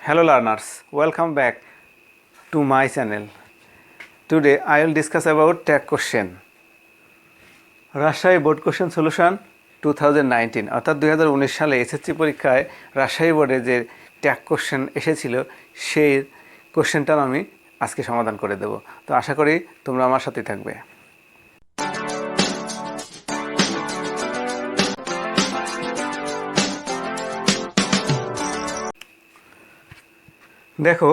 Hello learners, welcome back to my channel. Today I will discuss about tag question. Rajshahi Board Question Solution 2019 অর্থাৎ 2019 সালে SSC পরীক্ষায় রাজশাহী বোর্ডে যে tag question এসেছিল সেই কোশ্চেনটা আমি আজকে সমাধান করে দেব। তো আশা করি তোমরা আমার সাথে থাকবে। দেখো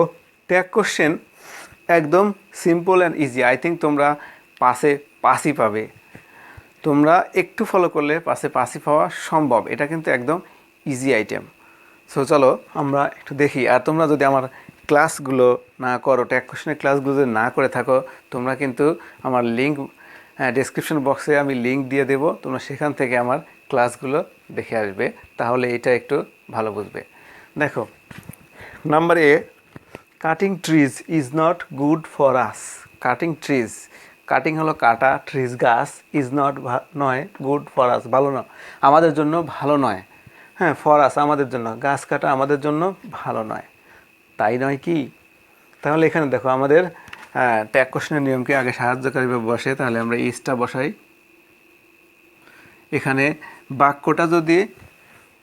ট্যাগ কোশ্চেন একদম simple and easy. I think তোমরা পাসই পাবে। তোমরা একটু ফলো করলে পাসই পাওয়া সম্ভব। এটা কিন্তু একদম ইজি আইটেম। সো চলো আমরা একটু দেখি। আর তোমরা যদি আমার ক্লাসগুলো না করো, ট্যাগ কোশ্চেনের ক্লাসগুলো যদি না করে থাকো, তোমরা কিন্তু আমার লিঙ্ক ডেসক্রিপশন বক্সে আমি লিঙ্ক দিয়ে দেবো। তোমরা সেখান থেকে আমার ক্লাসগুলো দেখে আসবে, তাহলে এটা একটু ভালো বুঝবে। দেখো number A, cutting trees is not good for us. Cutting trees, cutting হলো কাটা, ট্রিজ গাছ, ইজ নট নয়, গুড ফর আস ভালো নয়, আমাদের জন্য ভালো নয়। হ্যাঁ, ফর আস আমাদের জন্য, গাছ কাটা আমাদের জন্য ভালো নয়, তাই নয় কি? তাহলে এখানে দেখো আমাদের ট্যাগ কোশ্চেনের নিয়মকে আগে সাহায্যকারী বসে, তাহলে আমরা ইজটা বসাই। এখানে বাক্যটা যদি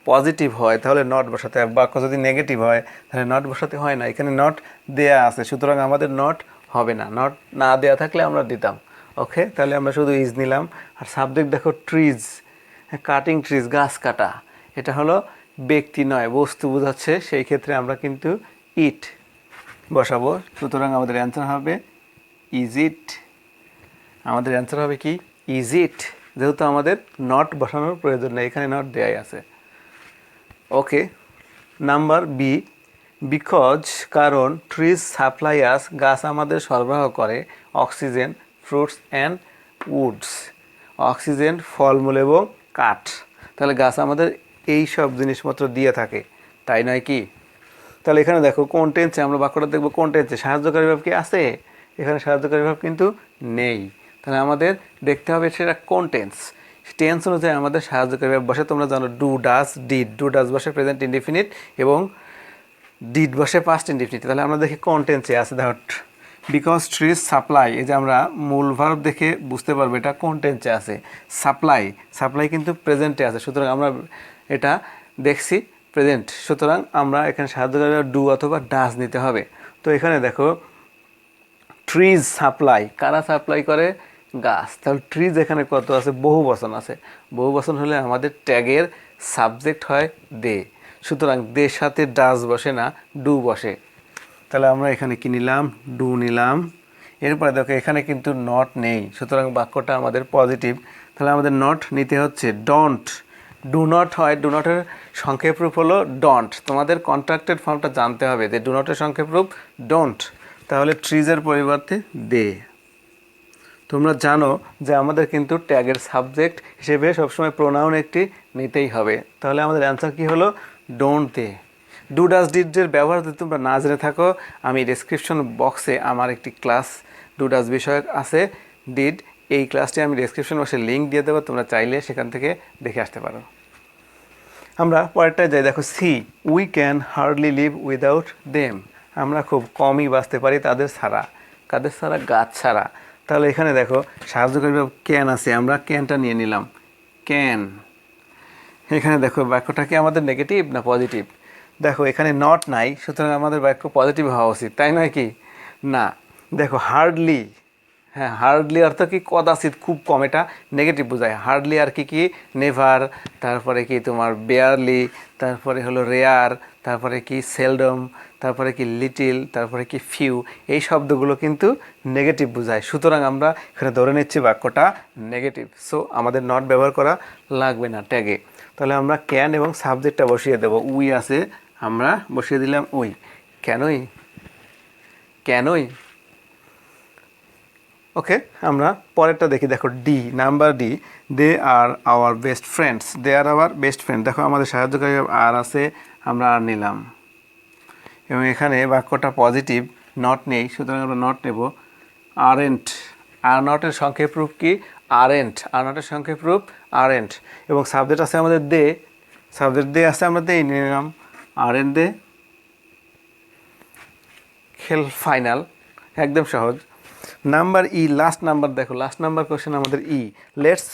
পজিটিভ হয় তাহলে নট বসাতে হয়, বাক্য যদি নেগেটিভ হয় তাহলে নট বসাতে হয় না। এখানে নট দেয়া আছে, সুতরাং আমাদের নট হবে না। নট না দেয়া থাকলে আমরা দিতাম। ওকে, তাহলে আমরা শুধু ইজ নিলাম। আর সাবজেক্ট দেখো ট্রিজ, কাটিং ট্রিজ, গাছ কাটা, এটা হলো ব্যক্তি নয়, বস্তু বোঝাচ্ছে। সেই ক্ষেত্রে আমরা কিন্তু ইট বসাবো। সুতরাং আমাদের অ্যান্সার হবে ইজ ইট। আমাদের অ্যান্সার হবে কি? Is it. যেহেতু আমাদের নট বসানোর প্রয়োজন নেই, এখানে নট দেয়াই আছে। ওকে, নাম্বার বি, বিকজ কারণ, ট্রিজ সাপ্লাই আস গাছ আমাদের সরবরাহ করে, oxygen, fruits and Woods, oxygen, ফলমূল এবং কাঠ। তাহলে গাছ আমাদের এই সব জিনিসপত্র দিয়ে থাকে, তাই নয় কি? তাহলে এখানে দেখো কোন টেন্সে, আমরা বাক্যটা দেখবো কোন টেন্সে। সাহায্যকারী ভাব কি আছে? এখানে সাহায্যকারী ভাব কিন্তু নেই। তাহলে আমাদের দেখতে হবে সেটা কোন টেন্স। টেন্স অনুযায়ী আমাদের সাহায্যকারী ভাব বসে। তোমরা জানো do, does, did. Do does বসে প্রেজেন্ট ইনডিফিনিট এবং ডিড বসে পাস্ট ইনডিফিনিট। তাহলে আমরা দেখি কোন টেন্সে আছে। দেখো বিকজ ট্রিজ সাপ্লাই, এই যে আমরা মূল ভার্ব দেখে বুঝতে পারবো এটা কোন টেন্সে আছে। সাপ্লাই, সাপ্লাই কিন্তু প্রেজেন্টে আছে, সুতরাং আমরা এটা দেখছি প্রেজেন্ট। সুতরাং আমরা এখানে সাহায্যকারী ডু অথবা ডাজ নিতে হবে। তো এখানে দেখো ট্রিজ সাপ্লাই, কারা সাপ্লাই করে? গাছ। তাহলে ট্রিজ এখানে কত আছে? বহু বচন আছে। বহু বচন হলে আমাদের ট্যাগের সাবজেক্ট হয় দে, সুতরাং দের সাথে ডাজ বসে না, ডু বসে। তাহলে আমরা এখানে কি নিলাম? ডু নিলাম। এরপরে দেখো এখানে কিন্তু নট নেই, সুতরাং বাক্যটা আমাদের পজিটিভ। তাহলে আমাদের নট নিতে হচ্ছে ডন্ট। ডু নট হয়, ডু নটের সংক্ষেপ রূপ হলো ডন্ট। তোমাদের কন্ট্রাক্টেড ফর্মটা জানতে হবে যে ডু নটের সংক্ষেপ রূপ ডন্ট। তাহলে ট্রিজের পরিবর্তে দে। তোমরা জানো যে আমাদের কিন্তু ট্যাগের সাবজেক্ট হিসেবে সবসময় প্রোনাউন একটি নিতেই হবে। তাহলে আমাদের অ্যান্সার কি হলো? Don't they. ডু ডাজ ডিডের ব্যবহার যদি তোমরা না জেনে থাকো, আমি ডেসক্রিপশন বক্সে আমার একটি ক্লাস ডু ডাজ বিষয়ক আছে, ডিড। এই ক্লাসটি আমি ডেসক্রিপশন বক্সে লিঙ্ক দিয়ে দেবো, তোমরা চাইলে সেখান থেকে দেখে আসতে পারো। আমরা পরেরটায় যাই। দেখো C, we can hardly live without them. আমরা খুব কমই বাঁচতে পারি তাদের ছাড়া। কাদের ছাড়া? গাছ ছাড়া। তাহলে এখানে দেখো সাহায্যকারী ভাব ক্যান আছে, আমরা ক্যানটা নিয়ে নিলাম, ক্যান। এখানে দেখো বাক্যটা কি আমাদের নেগেটিভ না পজিটিভ? দেখো এখানে নট নাই, সুতরাং আমাদের বাক্য পজিটিভ হওয়া উচিত, তাই নয় কি? না। দেখো হার্ডলি, হ্যাঁ হার্ডলি অর্থ কি? কদাচিৎ, খুব কম, এটা নেগেটিভ বোঝায়। হার্ডলি আর কি নেভার, তারপরে কি তোমার বেয়ারলি, তারপরে হলো রেয়ার, তারপরে কি সেলডম, তারপরে কি লিটিল, তারপরে কি ফিউ। এই শব্দগুলো কিন্তু নেগেটিভ বোঝায়, সুতরাং আমরা এখানে ধরে নিচ্ছি বাক্যটা নেগেটিভ। সো আমাদের নট ব্যবহার করা লাগবে না ট্যাগে। তাহলে আমরা ক্যান এবং সাবজেক্টটা বসিয়ে দেব। উই আছে, আমরা বসিয়ে দিলাম উই। কেনই, কেনই। ওকে, আমরা পরেরটা দেখি। দেখো D, number D, they are our best friends. They are our best friend. দেখো আমাদের সাহায্যকারী আর আছে, আমরা আর নিলাম। এবং এখানে বাক্যটা পজিটিভ, নট নেই, সুতরাং আমরা নট নেব। আরেন্ট, আর নটের সংক্ষেপ রূপ কি? আরেন্ট। আর নটের সংক্ষেপ রূপ আরেন্ট। এবং সাবজেক্ট আছে আমাদের দে, সাবজেক্ট দে আছে, আমরা দেই নিলাম, আরেন্ট দে। খেল ফাইনাল, একদম সহজ। নাম্বার ই, লাস্ট নাম্বার দেখো, লাস্ট নাম্বার কোশ্চেন আমাদের ই, let's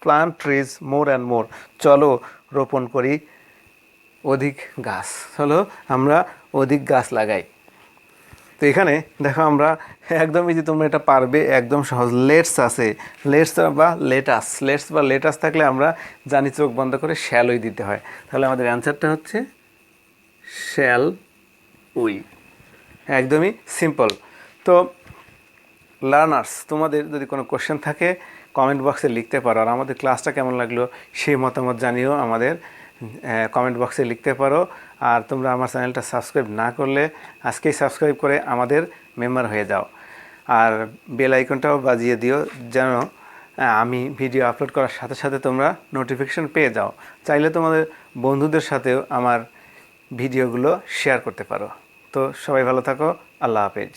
plant trees more and more, চলো রোপণ করি অধিক গাছ, চলো আমরা অধিক গাছ লাগাই। তো এখানে দেখো আমরা একদম ইজি, তোমরা এটা পারবে, একদম সহজ। লেটস আছে, লেটস বা লেটাস, লেটস বা লেটাস থাকলে আমরা জানি চোখ বন্ধ করে শ্যালই দিতে হয়। তাহলে আমাদের অ্যান্সারটা হচ্ছে শ্যাল উই, একদমই সিম্পল। তো লার্নার্স, তোমাদের যদি কোনো কোশ্চেন থাকে কমেন্ট বক্সে লিখতে পারো, আর আমাদের ক্লাসটা কেমন লাগলো সেই মতামত জানিও আমাদের কমেন্ট বক্সে লিখতে পারো। আর তোমরা আমার চ্যানেলটা সাবস্ক্রাইব না করলে আজকেই সাবস্ক্রাইব করে আমাদের মেম্বার হয়ে যাও, আর বেল আইকনটাও বাজিয়ে দিও যেন আমি ভিডিও আপলোড করার সাথে সাথে তোমরা নোটিফিকেশন পেয়ে যাও। চাইলে তোমাদের বন্ধুদের সাথেও আমার ভিডিওগুলো শেয়ার করতে পারো। তো সবাই ভালো থাকো, আল্লাহ হাফেজ।